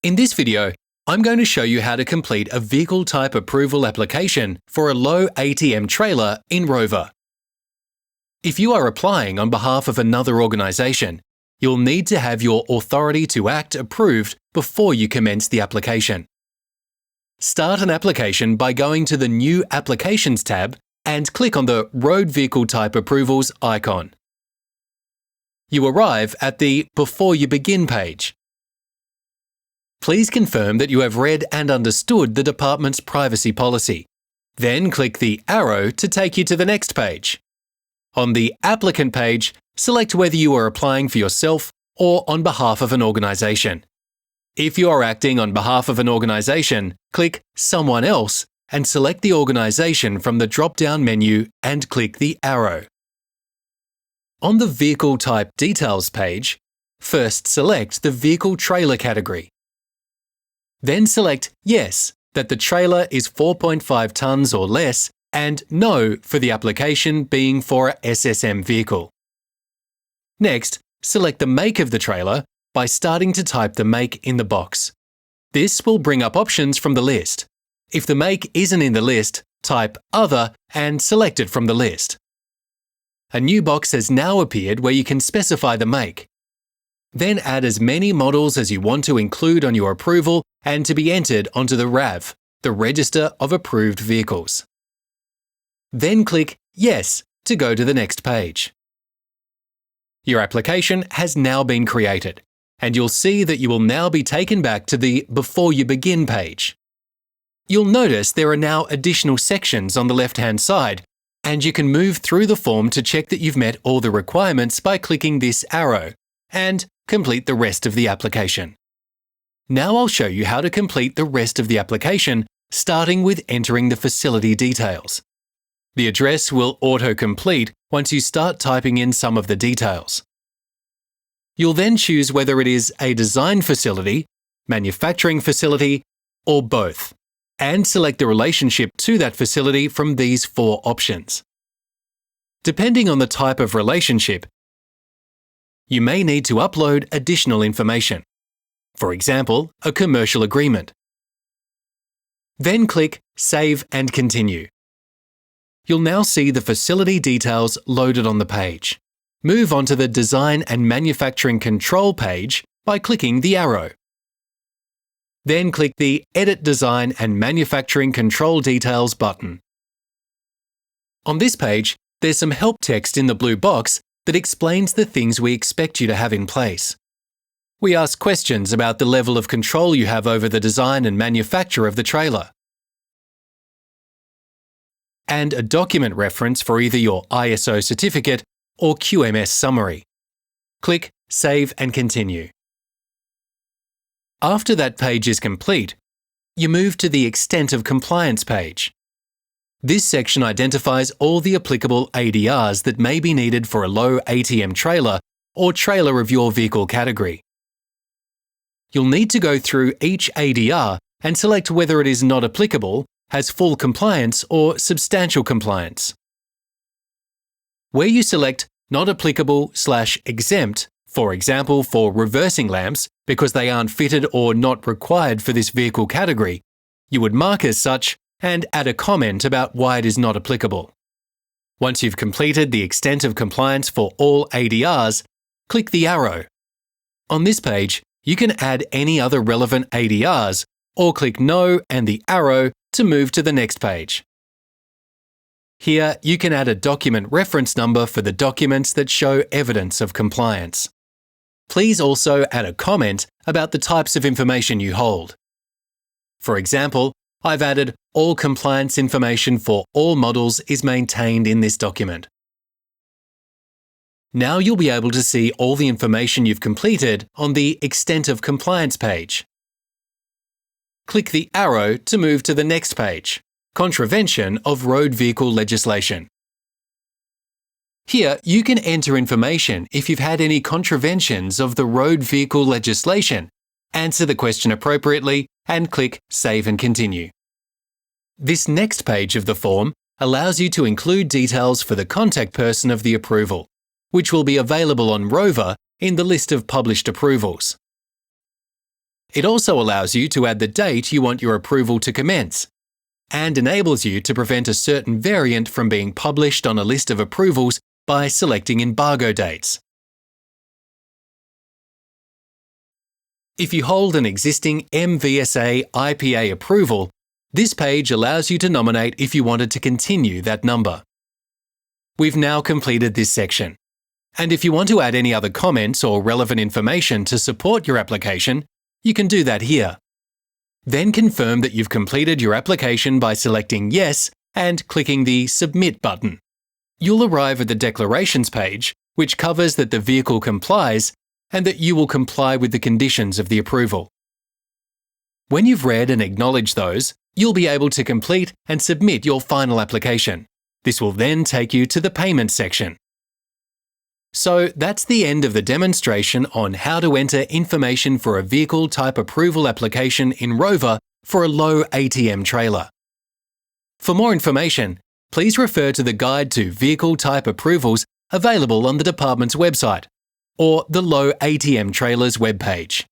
In this video, I'm going to show you how to complete a vehicle type approval application for a low ATM trailer in ROVER. If you are applying on behalf of another organisation, you'll need to have your authority to act approved before you commence the application. Start an application by going to the New Applications tab and click on the Road Vehicle Type Approvals icon. You arrive at the Before You Begin page. Please confirm that you have read and understood the department's privacy policy. Then click the arrow to take you to the next page. On the Applicant page, select whether you are applying for yourself or on behalf of an organisation. If you are acting on behalf of an organisation, click Someone Else and select the organisation from the drop-down menu and click the arrow. On the Vehicle Type Details page, first select the Vehicle Trailer category. Then select Yes, that the trailer is 4.5 tonnes or less, and No for the application being for a SSM vehicle. Next, select the make of the trailer by starting to type the make in the box. This will bring up options from the list. If the make isn't in the list, type Other and select it from the list. A new box has now appeared where you can specify the make. Then add as many models as you want to include on your approval and to be entered onto the RAV, the Register of Approved Vehicles. Then click Yes to go to the next page. Your application has now been created, and you'll see that you will now be taken back to the Before You Begin page. You'll notice there are now additional sections on the left-hand side, and you can move through the form to check that you've met all the requirements by clicking this arrow, and complete the rest of the application. Now I'll show you how to complete the rest of the application, starting with entering the facility details. The address will auto-complete once you start typing in some of the details. You'll then choose whether it is a design facility, manufacturing facility, or both, and select the relationship to that facility from these four options. Depending on the type of relationship, you may need to upload additional information. For example, a commercial agreement. Then click Save and Continue. You'll now see the facility details loaded on the page. Move on to the Design and Manufacturing Control page by clicking the arrow. Then click the Edit Design and Manufacturing Control Details button. On this page, there's some help text in the blue box that explains the things we expect you to have in place. We ask questions about the level of control you have over the design and manufacture of the trailer, and a document reference for either your ISO certificate or QMS summary. Click Save and Continue. After that page is complete, you move to the Extent of Compliance page. This section identifies all the applicable ADRs that may be needed for a low ATM trailer or trailer of your vehicle category. You'll need to go through each ADR and select whether it is not applicable, has full compliance, or substantial compliance. Where you select Not Applicable/Exempt, for example for reversing lamps because they aren't fitted or not required for this vehicle category, you would mark as such and add a comment about why it is not applicable. Once you've completed the extent of compliance for all ADRs, click the arrow. On this page, you can add any other relevant ADRs or click No and the arrow to move to the next page. Here, you can add a document reference number for the documents that show evidence of compliance. Please also add a comment about the types of information you hold. For example, I've added all compliance information for all models is maintained in this document. Now you'll be able to see all the information you've completed on the Extent of Compliance page. Click the arrow to move to the next page, Contravention of Road Vehicle Legislation. Here, you can enter information if you've had any contraventions of the road vehicle legislation, answer the question appropriately, and click Save and Continue. This next page of the form allows you to include details for the contact person of the approval, which will be available on ROVER in the list of published approvals. It also allows you to add the date you want your approval to commence, and enables you to prevent a certain variant from being published on a list of approvals by selecting embargo dates. If you hold an existing MVSA IPA approval, this page allows you to nominate if you wanted to continue that number. We've now completed this section. And if you want to add any other comments or relevant information to support your application, you can do that here. Then confirm that you've completed your application by selecting Yes and clicking the Submit button. You'll arrive at the Declarations page, which covers that the vehicle complies and that you will comply with the conditions of the approval. When you've read and acknowledged those, you'll be able to complete and submit your final application. This will then take you to the Payment section. So that's the end of the demonstration on how to enter information for a vehicle type approval application in ROVER for a low ATM trailer. For more information, please refer to the Guide to Vehicle Type Approvals available on the department's website or the Low ATM Trailers webpage.